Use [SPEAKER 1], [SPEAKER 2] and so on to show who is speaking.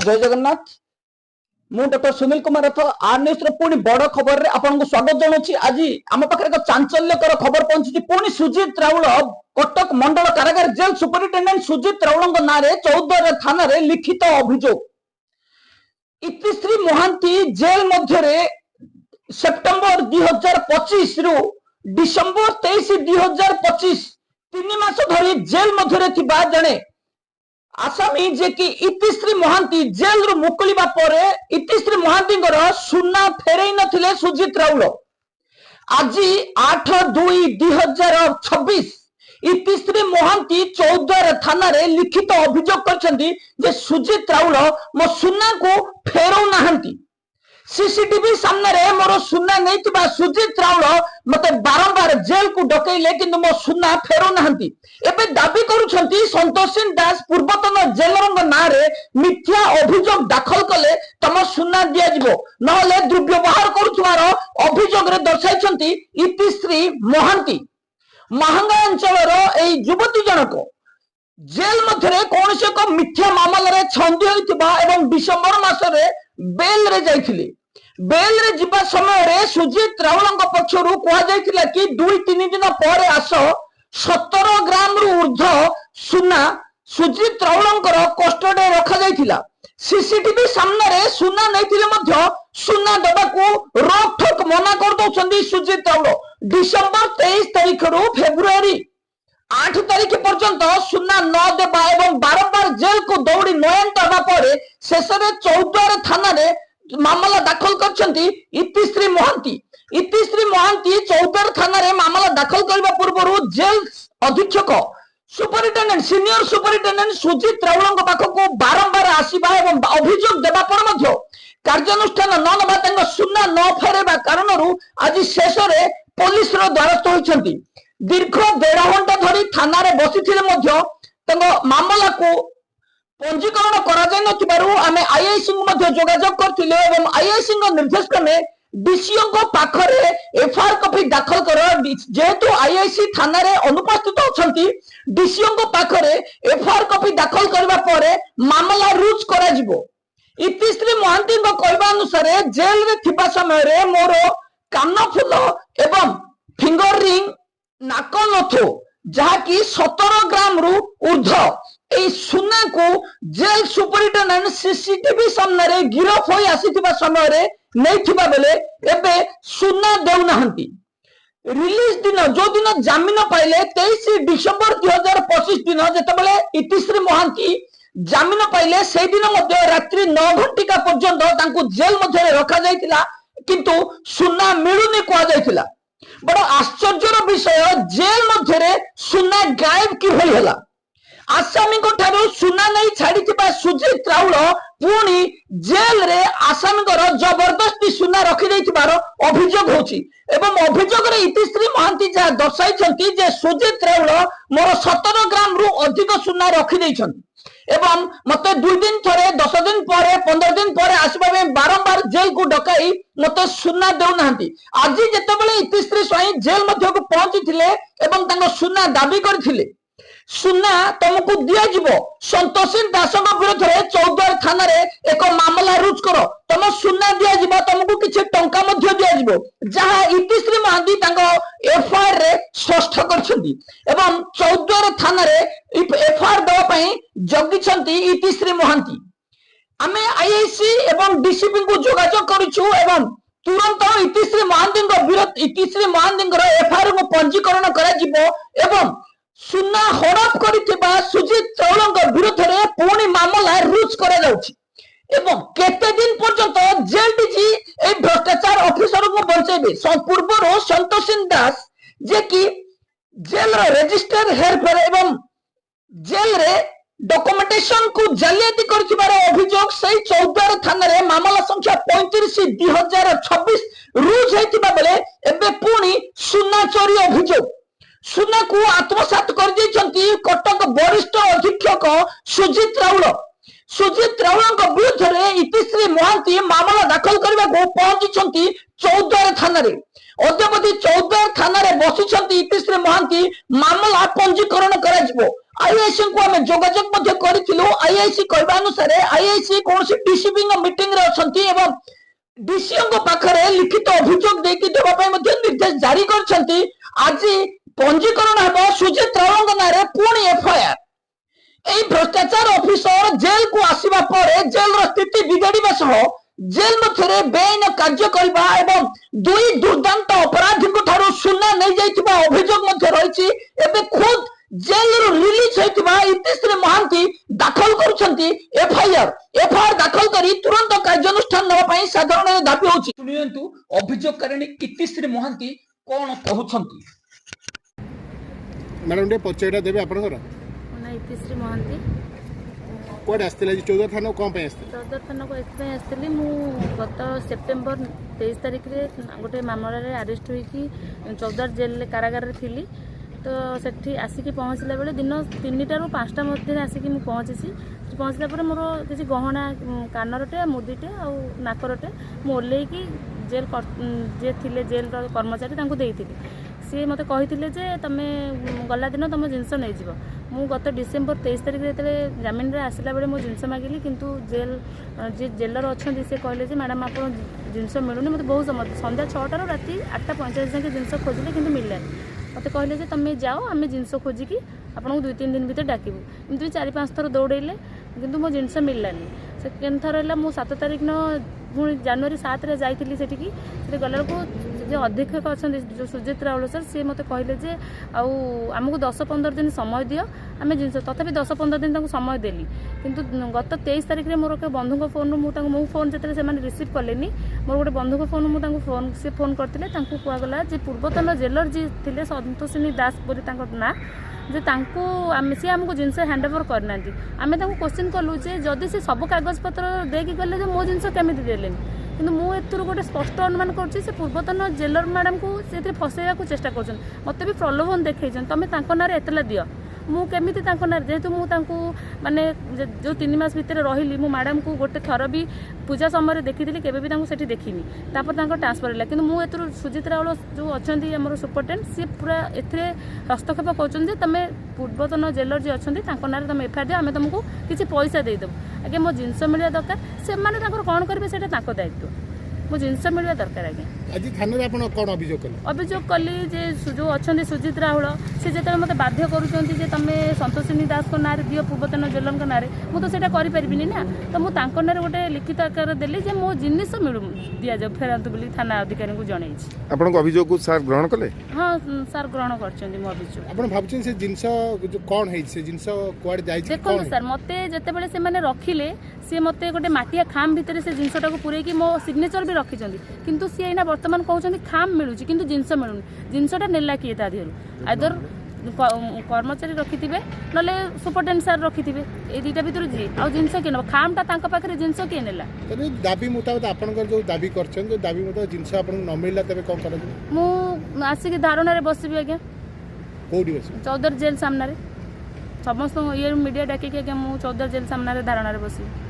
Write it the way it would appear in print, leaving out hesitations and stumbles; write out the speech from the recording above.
[SPEAKER 1] जय जगन्नाथ। मु डॉक्टर सुनील कुमार रथ R news पुणी बड़ खबर आपको स्वागत जनाऊँ। आज आम पाखे एक चांचल्यकर खबर पहुंची। पुणी सुजित राउल कटक मंडल कारागार जेल सुपरिटेडेंट सुजित राउल ना चौद्वार थाना लिखित अभियोग। इतिश्री महांती जेल मध्य सेप्टेम्बर 2025 रु डिसेम्बर 23 2025 3 मास धरी जेल मध्य जड़े आसामी जे कि इतिश्री महांती जेल रु मुकुलिबा परे इतिश्री महांती सुना फेरई नथिले सुजित राउल। आज 8/2/2026 इतिश्री महांती चौद्वार थाना रे लिखित अभियोग करछंती जे सुजित राउल मो सुना को फेरौ नाहंती। सीसीटीवी सामने रे मोर सुना नहीं सुजित राउल मते बारंबार जेल को डकैले किंतु मो सुना फेरौ नाहंती। एबे दाबी करूछंती संतोष दास पूर्वतन जेलर ना रे मिथ्या अभियोग दाखल कले तम सुना दिया जिवो नहले दुर्व्यवहार करूथुवार अभियोग रे दर्शाइछंती इतिश्री महांती। महांगा अंचलर एई युवती जनक जेल मध्य कौन से एक मिथ्या मामला छंदी होइतिबा एवं डिसेम्बर मासरे बेल रे जाइथिले। बेल रे जिबा समय रे सुजित राउल पक्षरु कहा जाइतिला कि 2-3 दिन पर आस 17 ग्राम रु ऊर्ध्व सुना सुजित राउल कस्टडी रखा जाइतिला। सीसीटीवी सामने रे सुना नैथिले मध्य सुना देबाकू रोक ठोक मना कर दउछंदी सुजित राउल। डिसेम्बर 23 तारिख रु फेब्रुआरी 8 तारिख पर्यंत सुना न देबा एवं बारंबार जेल को दौड़ी नयन दबा पर शेष में चौद्वार थाना रे मामला दाखल करछंती इतिश्री महांती। इतिश्री महांती चौद्वार थाना रे मामला दाखल करबा पूर्व जेल अधीक्षक सुपरिटेडेंट सीनियर सुपरिटेडेंट सुजित राउल पाखक बारंबार आसीबा एवं अभियोग देबा पर मध्य कार्यानुष्ठान न नबा सुना न फेरेबा कारणरू आज शेष में पुलिस रो द्वारस्थ होइछंती। दीर्घ 1.5 घंटा धरी थाना रे बसिथिले मध्य मामला को पंजीकरण करा जाय नथिबारु आमे आईआईसी को मध्य जोगाजोग करथिले एवं आईआईसी को निर्देश क्रमे डीसीओ को पाखरे एफआईआर कॉपी दाखल कर जेहेतु आईआईसी थाना रे अनुपस्थित अछंती डीसीओ को पाखरे एफआईआर कॉपी दाखल करबा परे मामला रुज करा जिवो। इतिश्री महांती को कहबा अनुसार जेल रे थिबा समय रे मोर कानफुल एवं फिंगर रिंग नाक नथो जहाँकि 17 ग्राम रु ऊर्ध्व ए सुना को जेल सुपरिटेडेंट सीसीटीवी सामने रे गिरफ होई आसीथिबा समय रे नैथिबा बेले एबे सुना देउ नाहंती। रिलीज दिन जो दिन जामिन पाइले 23 डिसेम्बर 2025 दिन जेतेबेले इतिश्री महांती जामिन पाइले से दिन मध्य रात्रि 9 घंटिका पर्यंत तांको जेल मध्य रखा जाइतिला किंतु सुना मिलुनी कहा जाइतिला। बड़ आश्चर्यर विषय जेल मध्य सुना गायब कि होला। आसामी को ठारू सुना नहीं छाड़ी सुजित राउल पुणी जेल रे आसामी जबरदस्ती सुना रखी अभियोग होची एवं अभियोग रे इतिश्री महांती जहाँ दर्शाई जे सुजित राउल मोर 17 ग्राम रु अधिक सुना रखी एवं मते 2 दिन थरे 10 दिन पर 15 दिन पर आसबा बारंबार जेल को डकाई मते सुना देउ नाहंती। आज जेतेबेले इतिश्री स्वाई जेल मध्य को पहुंची एवं तांको सुना दाबी करथिले सुना तुमको दिया जिवो संतोष दास विरोध में चौद्वार थाना रे एक मामला रुज करो तुम सुना दिया जिवो तुमको किछि टंका मध्य दिया जिवो जहां इतिश्री महांती तांको एफआईआर रे स्पष्ट करछंती एवं चौद्वार थाना रे एफआईआर देवा पई जगिछंती इतिश्री महांती। आमे आईआईसी एवं डीसीपी को जोगाजोग करिछु एवं तुरंत इतिश्री महांती विरोध इतिश्री महांती एफआईआर को पंजीकरण करा जिवो एवं सुना हड़प करिथिबा सुजित राउल विरोध में पुणी मामला रुज करा जाउछि एवं केते दिन पर्यंत जेल डीजी ए भ्रष्टाचार ऑफिसर को बंचेबे। पूर्व संतोष दास जे कि जेल रजिस्टर हेरफेर एवं जेल रे डॉक्यूमेंटेशन को जालियाती करथिबार अभियोग सही चौद्वार थाना रे मामला संख्या 35/2026 रुज हेतिबा बेले एबे पुणी सुना चोरी अभियोग सुना को आत्मसात कर कटक वरिष्ठ अधीक्षक सुजित राउल। सुजित राउल विरुद्ध में इतिश्री महांती मामला दाखल करने को पहुंची चौद्वार थाना रे अद्यावधि चौद्वार थाना रे बसी इतिश्री महांती मामला पंजीकरण करा आईआईसी को आम जोगाजोग करूँ आईआईसी कहवा अनुसार आईआईसी कौन डीसीपी मीटिंग रे अछंती एवं डीसीओ पाखरे लिखित अभियोग देवाई निर्देश जारी कर आज पंजीकरण हम सुजित राउल नारे पुणी एफआईआर यही भ्रष्टाचार ऑफिसर जेल को आसवा पर जेल स्थिति बिगाड़ा सह जेल मध्य बेआईन कार्य करने एवं दुई दुर्दांत अपराधी ठारू सुना नहीं जाइथिबा अभियोग रही खुद जेल रिलीज होता इतिश्री महांती दाखल करुछंती एफआईआर दाखल करी तुरंत कार्यानुष्ठान नवाई साधारण दाबी होची। सुनियंतु अभियोगकारिणी इतिश्री महांती कौन कहउछंती।
[SPEAKER 2] मैडम टे परिचय देबे आपनकर
[SPEAKER 3] ना इतिश्री महांती
[SPEAKER 2] कोड आस्तिला 14 थाना कोन पे आस्तिला
[SPEAKER 3] 14 थाना को एथि आस्तिली मु गत सेप्टेम्बर 23 तारिख रे गोटे मामला रे अरेस्ट होई कि 14 जेल कारागार रे थिली तो सेठी आसिकी पहुँचला बेले दिन 3टा ରୁ 5टा मध्य आसिकी मु पहुँचला पर मोर किसी गहना कानरटे मुदीटे आउ नाकरटे मु ओल्लैकी जेल जे थिले जेल कर्मचारी तांको देइथिली सी मते कहिथिले जे तमे गला दिन तुम जिनस नहीं जीव मु गत डिसेम्बर 23 तारिख रे जमीन रे आसला बेले मो जिनस मागिली किंतु जेल जे जेलर अच्छे से कहले जे मैडम आप जिनस मिलूनी मते बहुत समय संध्या 6टा ରୁ राति 8:45 जाके जिनस खोजिले किंतु मिललानी मत कहले जे तुम जाओ आम जिनस खोजिकी आपको 2-3 दिन भर डाकबू एमती 4-5 थर दौड़े किंतु मो जिनस मिललानी सेकेंड थर है मु 7 तारिख न पुणी जनवरी 7 रे जाइली सेठिकी गला को जो अधीक्षक अच्छा जो सुजित राउल सर सी मत कहले जे आमको 10-15 दिन समय दियो आम जिन तथापि 10-15 दिन समय देली किंतु गत 23 तारिख में मोर बंधु फोन मो फोन जो से रिसीव कले मोर गोटे बंधु फोन मुझे फोन से फोन करते कहगला जे पूर्वतन जेलर जी थे संतोषिनी दास बोली ना जे तांको सी आमको जिनस हैंड ओवर करना आम क्वेश्चन कलु जे जदि से सब कागज पत्र देकी गले मो जिनस केमी देले किंतु मु एथुर गोटे स्पष्ट अनुमान करुच्ची से पूर्वतन जेलर मैडम को से फसैया चेष्टा कर मत भी प्रलोभन देखई तुम ना एतला दियो मु केमी ना जेहेतु मुझे माने जो 3 मास भितर रही मु मैडम को गोटे थर भी पूजा समय देखी केवे देखनी तापर ट्रांसफर है कि मुझे सुजित राउल जो अच्छा आम सुपरटेंट सी पूरा ए हस्तक्षेप कर तुम पूर्वतन जेलर जी अच्छा ना तुम एफआईआर दियो आम तुमको किसी पैसा देदेबू आगे मो जिनस मिलवा दरकार से कौन करेंगे दायित्व मो जिनस मिलवा दरकार आगे
[SPEAKER 2] आज थाना आपण कोन अभियोग
[SPEAKER 3] कली जे जो अच्छा सुजित राहुल से जो मत बाध्य करुँचे तुम संतोषिनी दास को ना दियो पूर्वतन जेलर ना मुझे करें ना तो मुझे ना गोटे लिखित आकार देली जे मो जिनिस मिलू दि जाऊ फेरतु बोली थाना अधिकारी को जन
[SPEAKER 2] आपन अभियोग को सर ग्रहण कले
[SPEAKER 3] हाँ सर ग्रहण कर मो अभियोग
[SPEAKER 2] आपन भाबछन से जिंस कोन है से जिंस कोड जाई छै
[SPEAKER 3] देखो सर मते जते बेले से माने रखिले से मते गोटे माटिया खाम भीतर से जिनसटा को पुरे की मो सिग्नेचर भी रखी किंतु सी एना वर्तमान कहउछन खाम मिलुची किंतु जिनस मिलुनी जिनसटा नेला किए ता दिहरु आदर कर्मचारी रखिथिबे नले सुपरटेंडेंट सर रखिथिबे ए दुईटा भीतर जी आ जिनस के न खामटा तांका पाखरे जिनस के नेला
[SPEAKER 2] तबे दाबी मुताबिक आपनकर जो दाबी करछन जो दाबी मुताबिक जिनस आपन न मिलला तबे कोन करबे
[SPEAKER 3] मु आसी के धारणा रे बसिबी आज्ञा
[SPEAKER 2] कोडी बस
[SPEAKER 3] 14 जेल सामना रे समस्त ये मीडिया डाके के मु 14 जेल सामना रे धारणा रे बसिबी।